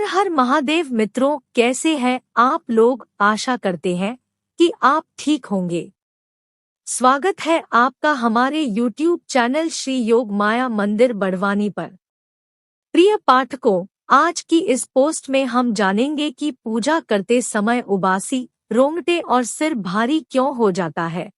हर हर महादेव मित्रों, कैसे हैं आप लोग। आशा करते हैं कि आप ठीक होंगे। स्वागत है आपका हमारे YouTube चैनल श्री योग माया मंदिर बड़वानी पर। प्रिय पाठकों, आज की इस पोस्ट में हम जानेंगे कि पूजा करते समय उबासी, रोंगटे और सिर भारी क्यों हो जाता है।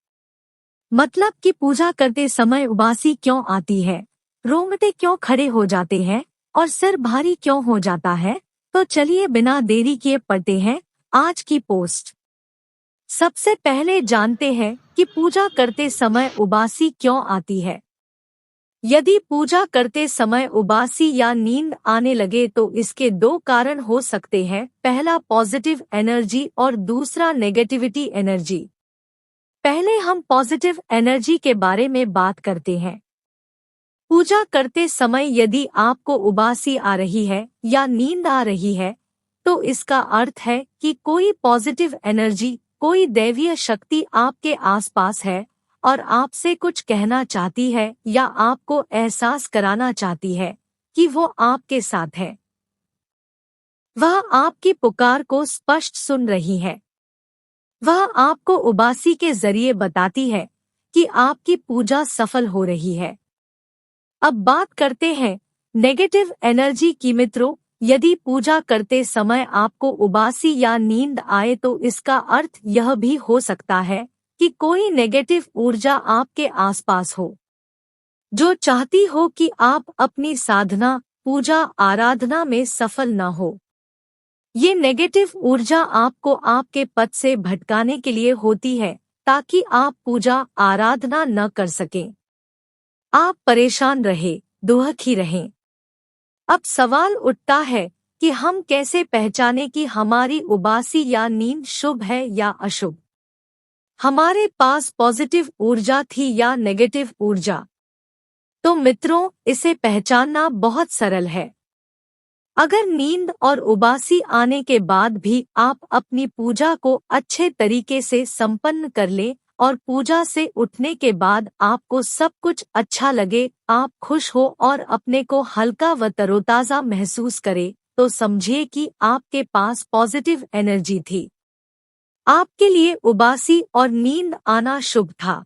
मतलब कि पूजा करते समय उबासी क्यों आती है, रोंगटे क्यों खड़े हो जाते हैं और सिर भारी क्यों हो जाता है। तो चलिए बिना देरी किए पढ़ते हैं आज की पोस्ट। सबसे पहले जानते हैं कि पूजा करते समय उबासी क्यों आती है। यदि पूजा करते समय उबासी या नींद आने लगे तो इसके दो कारण हो सकते हैं। पहला पॉजिटिव एनर्जी और दूसरा नेगेटिविटी एनर्जी। पहले हम पॉजिटिव एनर्जी के बारे में बात करते हैं। पूजा करते समय यदि आपको उबासी आ रही है या नींद आ रही है तो इसका अर्थ है कि कोई पॉजिटिव एनर्जी, कोई दैवीय शक्ति आपके आसपास है और आपसे कुछ कहना चाहती है या आपको एहसास कराना चाहती है कि वो आपके साथ है। वह आपकी पुकार को स्पष्ट सुन रही है। वह आपको उबासी के जरिए बताती है कि आपकी पूजा सफल हो रही है। अब बात करते हैं नेगेटिव एनर्जी की। मित्रों, यदि पूजा करते समय आपको उबासी या नींद आए तो इसका अर्थ यह भी हो सकता है कि कोई नेगेटिव ऊर्जा आपके आसपास हो, जो चाहती हो कि आप अपनी साधना, पूजा, आराधना में सफल न हो। ये नेगेटिव ऊर्जा आपको आपके पथ से भटकाने के लिए होती है ताकि आप पूजा, आराधना न कर सकें। आप परेशान रहे, दुखी रहें। अब सवाल उठता है कि हम कैसे पहचानें कि हमारी उबासी या नींद शुभ है या अशुभ। हमारे पास पॉजिटिव ऊर्जा थी या नेगेटिव ऊर्जा। तो मित्रों, इसे पहचानना बहुत सरल है। अगर नींद और उबासी आने के बाद भी आप अपनी पूजा को अच्छे तरीके से संपन्न कर लें और पूजा से उठने के बाद आपको सब कुछ अच्छा लगे, आप खुश हो और अपने को हल्का व तरोताजा महसूस करें, तो समझिए कि आपके पास पॉजिटिव एनर्जी थी। आपके लिए उबासी और नींद आना शुभ था।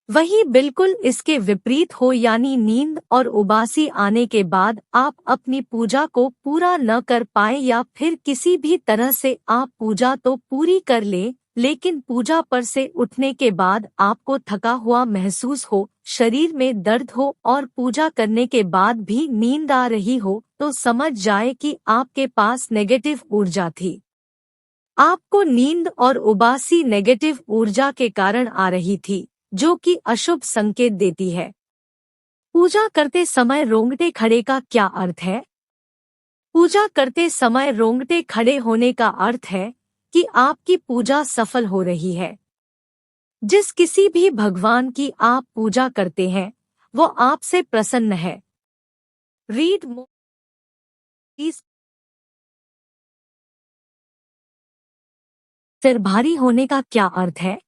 वही बिल्कुल इसके विपरीत हो, यानी नींद और उबासी आने के बाद आप अपनी पूजा को पूरा न कर पाए या फिर किसी भी तरह से आप पूजा तो पूरी कर लें लेकिन पूजा पर से उठने के बाद आपको थका हुआ महसूस हो, शरीर में दर्द हो और पूजा करने के बाद भी नींद आ रही हो, तो समझ जाए कि आपके पास नेगेटिव ऊर्जा थी। आपको नींद और उबासी नेगेटिव ऊर्जा के कारण आ रही थी, जो कि अशुभ संकेत देती है। पूजा करते समय रोंगटे खड़े का क्या अर्थ है? पूजा करते समय रोंगटे खड़े होने का अर्थ है कि आपकी पूजा सफल हो रही है। जिस किसी भी भगवान की आप पूजा करते हैं वो आपसे प्रसन्न है। Read more. सिर भारी होने का क्या अर्थ है?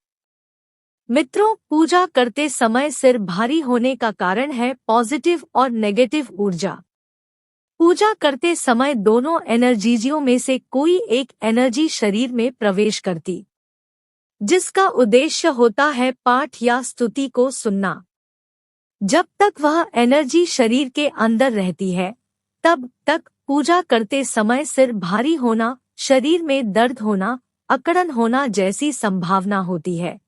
मित्रों, पूजा करते समय सिर भारी होने का कारण है पॉजिटिव और नेगेटिव ऊर्जा। पूजा करते समय दोनों एनर्जीजियों में से कोई एक एनर्जी शरीर में प्रवेश करती, जिसका उद्देश्य होता है पाठ या स्तुति को सुनना। जब तक वह एनर्जी शरीर के अंदर रहती है तब तक पूजा करते समय सिर भारी होना, शरीर में दर्द होना, अकड़न होना जैसी संभावना होती है।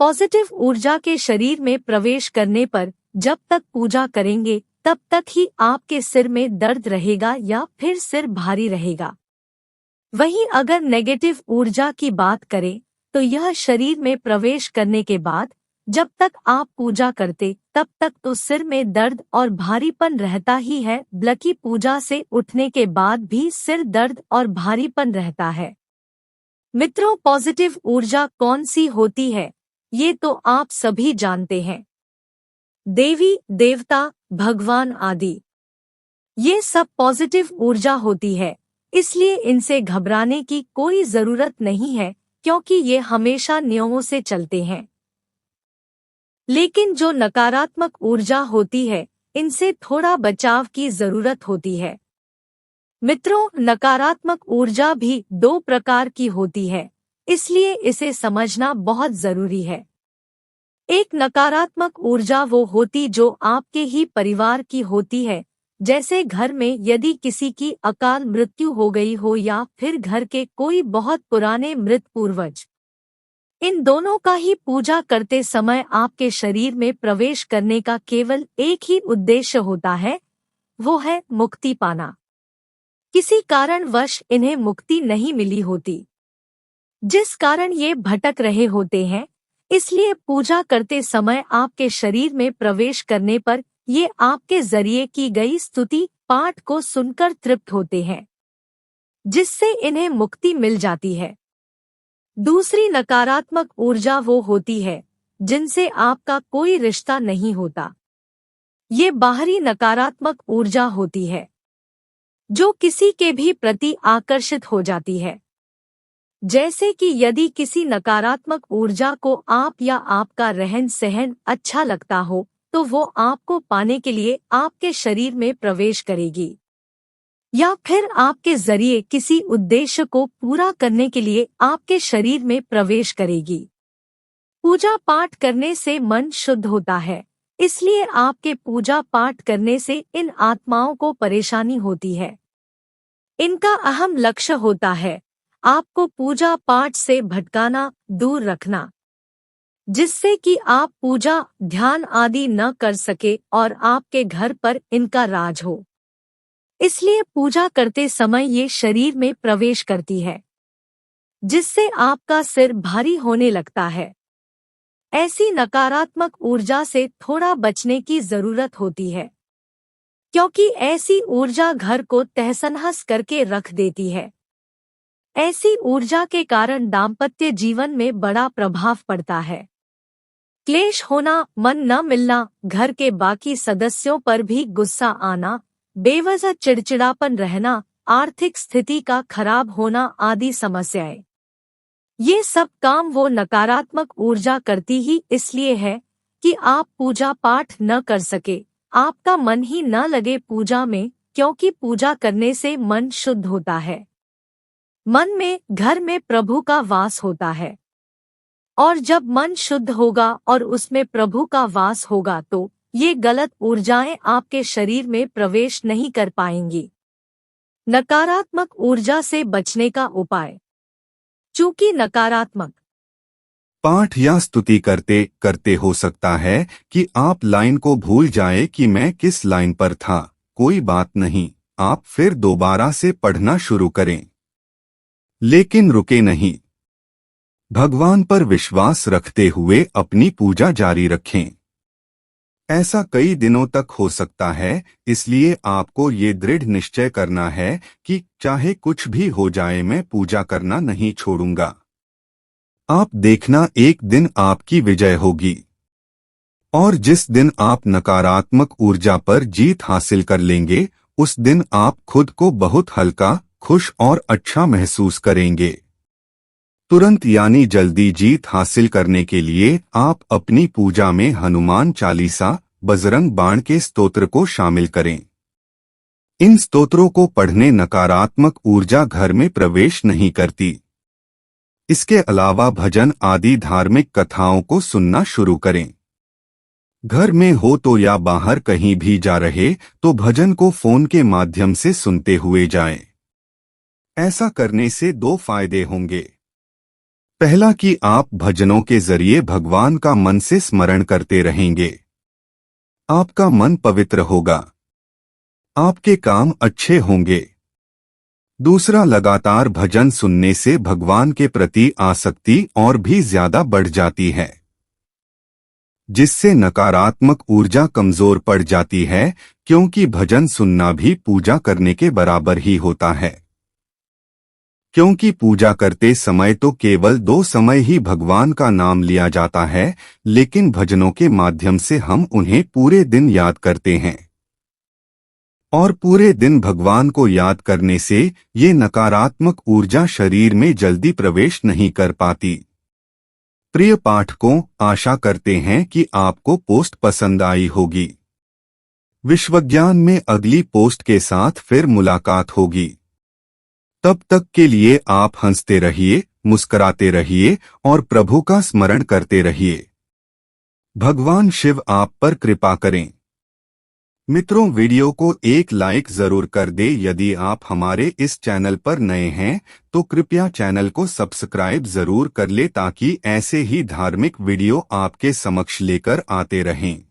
पॉजिटिव ऊर्जा के शरीर में प्रवेश करने पर जब तक पूजा करेंगे तब तक ही आपके सिर में दर्द रहेगा या फिर सिर भारी रहेगा। वहीं अगर नेगेटिव ऊर्जा की बात करें तो यह शरीर में प्रवेश करने के बाद जब तक आप पूजा करते तब तक तो सिर में दर्द और भारीपन रहता ही है, बल्कि पूजा से उठने के बाद भी सिर दर्द और भारीपन रहता है। मित्रों, पॉजिटिव ऊर्जा कौन सी होती है ये तो आप सभी जानते हैं। देवी, देवता, भगवान आदि, ये सब पॉजिटिव ऊर्जा होती है, इसलिए इनसे घबराने की कोई जरूरत नहीं है क्योंकि ये हमेशा नियमों से चलते हैं। लेकिन जो नकारात्मक ऊर्जा होती है इनसे थोड़ा बचाव की जरूरत होती है। मित्रों, नकारात्मक ऊर्जा भी दो प्रकार की होती है, इसलिए इसे समझना बहुत जरूरी है। एक नकारात्मक ऊर्जा वो होती जो आपके ही परिवार की होती है, जैसे घर में यदि किसी की अकाल मृत्यु हो गई हो या फिर घर के कोई बहुत पुराने मृत पूर्वज। इन दोनों का ही पूजा करते समय आपके शरीर में प्रवेश करने का केवल एक ही उद्देश्य होता है, वो है मुक्ति पाना। किसी कारणवश इन्हें मुक्ति नहीं मिली होती, जिस कारण ये भटक रहे होते हैं, इसलिए पूजा करते समय आपके शरीर में प्रवेश करने पर ये आपके जरिए की गई स्तुति पाठ को सुनकर तृप्त होते हैं, जिससे इन्हें मुक्ति मिल जाती है। दूसरी नकारात्मक ऊर्जा वो होती है जिनसे आपका कोई रिश्ता नहीं होता। ये बाहरी नकारात्मक ऊर्जा होती है जो किसी के भी प्रति आकर्षित हो जाती है। जैसे कि यदि किसी नकारात्मक ऊर्जा को आप या आपका रहन सहन अच्छा लगता हो, तो वो आपको पाने के लिए आपके शरीर में प्रवेश करेगी, या फिर आपके जरिए किसी उद्देश्य को पूरा करने के लिए आपके शरीर में प्रवेश करेगी। पूजा पाठ करने से मन शुद्ध होता है, इसलिए आपके पूजा पाठ करने से इन आत्माओं को परेशानी होती है। इनका अहम लक्ष्य होता है आपको पूजा पाठ से भटकाना, दूर रखना, जिससे कि आप पूजा ध्यान आदि न कर सके और आपके घर पर इनका राज हो। इसलिए पूजा करते समय ये शरीर में प्रवेश करती है, जिससे आपका सिर भारी होने लगता है। ऐसी नकारात्मक ऊर्जा से थोड़ा बचने की जरूरत होती है, क्योंकि ऐसी ऊर्जा घर को तहस-नहस करके रख देती है। ऐसी ऊर्जा के कारण दाम्पत्य जीवन में बड़ा प्रभाव पड़ता है। क्लेश होना, मन न मिलना, घर के बाकी सदस्यों पर भी गुस्सा आना, बेवजह चिड़चिड़ापन रहना, आर्थिक स्थिति का खराब होना आदि समस्याएं। ये सब काम वो नकारात्मक ऊर्जा करती ही इसलिए है कि आप पूजा पाठ न कर सके, आपका मन ही न लगे पूजा में, क्योंकि पूजा करने से मन शुद्ध होता है। मन में, घर में प्रभु का वास होता है, और जब मन शुद्ध होगा और उसमें प्रभु का वास होगा तो ये गलत ऊर्जाएं आपके शरीर में प्रवेश नहीं कर पाएंगी। नकारात्मक ऊर्जा से बचने का उपाय। चूंकि नकारात्मक पाठ या स्तुति करते करते हो सकता है कि आप लाइन को भूल जाए कि मैं किस लाइन पर था। कोई बात नहीं, आप फिर दोबारा से पढ़ना शुरू करें, लेकिन रुके नहीं। भगवान पर विश्वास रखते हुए अपनी पूजा जारी रखें। ऐसा कई दिनों तक हो सकता है, इसलिए आपको ये दृढ़ निश्चय करना है कि चाहे कुछ भी हो जाए मैं पूजा करना नहीं छोड़ूंगा। आप देखना, एक दिन आपकी विजय होगी। और जिस दिन आप नकारात्मक ऊर्जा पर जीत हासिल कर लेंगे, उस दिन आप खुद को बहुत हल्का, खुश और अच्छा महसूस करेंगे। तुरंत यानी जल्दी जीत हासिल करने के लिए आप अपनी पूजा में हनुमान चालीसा, बजरंग बाण के स्तोत्र को शामिल करें। इन स्तोत्रों को पढ़ने नकारात्मक ऊर्जा घर में प्रवेश नहीं करती। इसके अलावा भजन आदि धार्मिक कथाओं को सुनना शुरू करें। घर में हो तो या बाहर कहीं भी जा रहे तो भजन को फोन के माध्यम से सुनते हुए जाएं। ऐसा करने से दो फायदे होंगे। पहला कि आप भजनों के जरिए भगवान का मन से स्मरण करते रहेंगे। आपका मन पवित्र होगा, आपके काम अच्छे होंगे। दूसरा, लगातार भजन सुनने से भगवान के प्रति आसक्ति और भी ज्यादा बढ़ जाती है, जिससे नकारात्मक ऊर्जा कमजोर पड़ जाती है, क्योंकि भजन सुनना भी पूजा करने के बराबर ही होता है। क्योंकि पूजा करते समय तो केवल 2 समय ही भगवान का नाम लिया जाता है, लेकिन भजनों के माध्यम से हम उन्हें पूरे दिन याद करते हैं। और पूरे दिन भगवान को याद करने से ये नकारात्मक ऊर्जा शरीर में जल्दी प्रवेश नहीं कर पाती। प्रिय पाठकों, आशा करते हैं कि आपको पोस्ट पसंद आई होगी। विश्वज्ञान में अगली पोस्ट के साथ फिर मुलाकात होगी। तब तक के लिए आप हंसते रहिए, मुस्कुराते रहिए और प्रभु का स्मरण करते रहिए। भगवान शिव आप पर कृपा करें। मित्रों, वीडियो को एक लाइक जरूर कर दे। यदि आप हमारे इस चैनल पर नए हैं तो कृपया चैनल को सब्सक्राइब जरूर कर ले ताकि ऐसे ही धार्मिक वीडियो आपके समक्ष लेकर आते रहें।